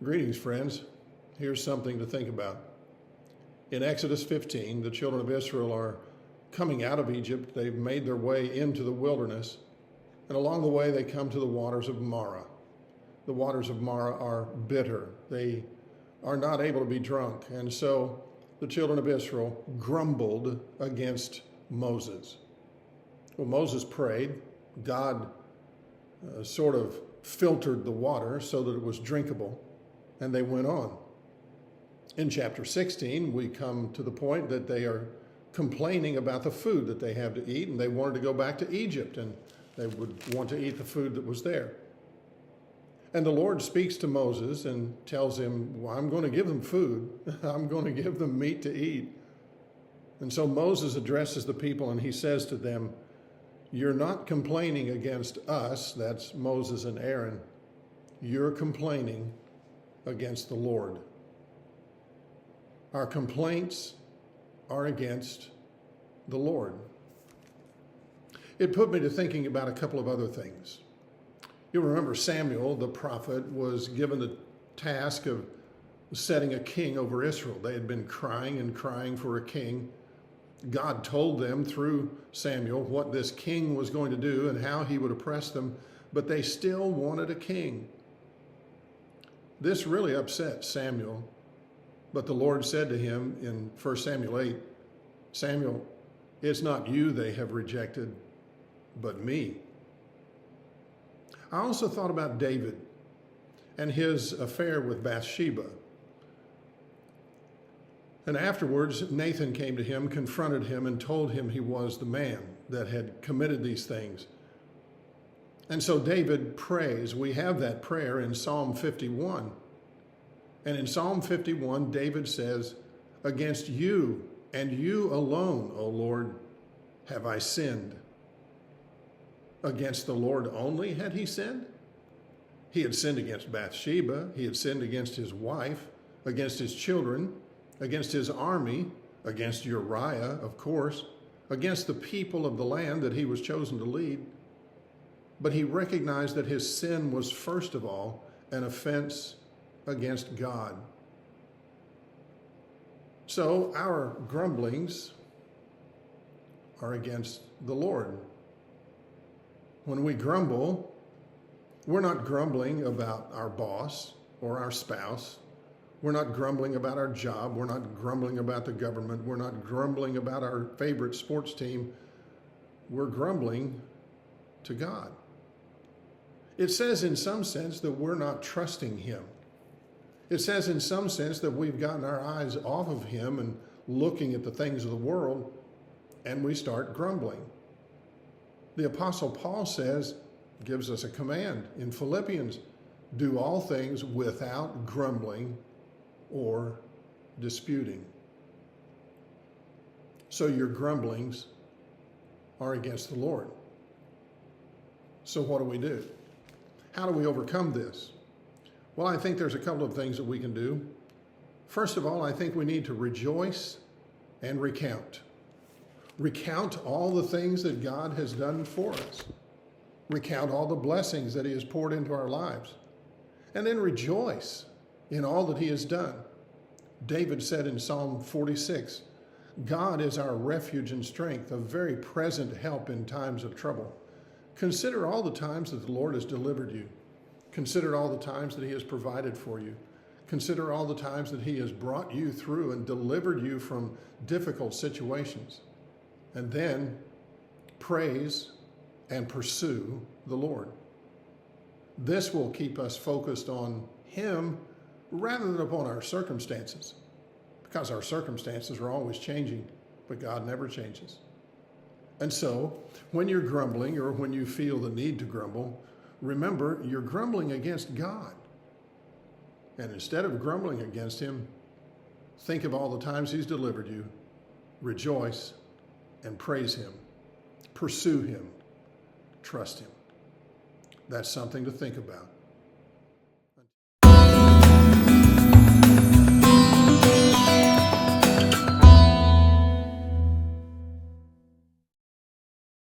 Greetings, friends. Here's something to think about. In Exodus 15, the children of Israel are coming out of Egypt. They've made their way into the wilderness, and along the way they come to the waters of Marah. The waters of Marah are bitter. They are not able to be drunk, and so the children of Israel grumbled against Moses. Well, Moses prayed. God sort of filtered the water so that it was drinkable, and they went on. In chapter 16, we come to the point that they are complaining about the food that they have to eat, and they wanted to go back to Egypt, and they would want to eat the food that was there. And the Lord speaks to Moses and tells him, well, I'm going to give them food. I'm going to give them meat to eat. And so Moses addresses the people, and he says to them, you're not complaining against us, that's Moses and Aaron. You're complaining against the Lord. Our complaints are against the Lord. It put me to thinking about a couple of other things. You'll remember Samuel, the prophet, was given the task of setting a king over Israel. They had been crying and crying for a king. God told them through Samuel what this king was going to do and how he would oppress them, but they still wanted a king. This really upset Samuel, but the Lord said to him in 1 Samuel 8, Samuel, it's not you they have rejected, but me. I also thought about David and his affair with Bathsheba. And afterwards, Nathan came to him, confronted him, and told him he was the man that had committed these things. And so David prays. We have that prayer in Psalm 51. And in Psalm 51, David says, against you and you alone, O Lord, have I sinned. Against the Lord only had he sinned? He had sinned against Bathsheba. He had sinned against his wife, against his children, against his army, against Uriah, of course, against the people of the land that he was chosen to lead. But he recognized that his sin was, first of all, an offense against God. So our grumblings are against the Lord. When we grumble, we're not grumbling about our boss or our spouse. We're not grumbling about our job. We're not grumbling about the government. We're not grumbling about our favorite sports team. We're grumbling to God. It says in some sense that we're not trusting him. It says in some sense that we've gotten our eyes off of him and looking at the things of the world, and we start grumbling. The Apostle Paul gives us a command in Philippians, do all things without grumbling or disputing. So your grumblings are against the Lord. So what do? How do we overcome this? Well, I think there's a couple of things that we can do. First of all, I think we need to rejoice and recount. Recount all the things that God has done for us. Recount all the blessings that he has poured into our lives. And then rejoice in all that he has done. David said in Psalm 46, God is our refuge and strength, a very present help in times of trouble. Consider all the times that the Lord has delivered you. Consider all the times that he has provided for you. Consider all the times that he has brought you through and delivered you from difficult situations. And then praise and pursue the Lord. This will keep us focused on him rather than upon our circumstances, because our circumstances are always changing, but God never changes. And so when you're grumbling or when you feel the need to grumble, remember you're grumbling against God. And instead of grumbling against him, think of all the times he's delivered you, rejoice and praise him, pursue him, trust him. That's something to think about.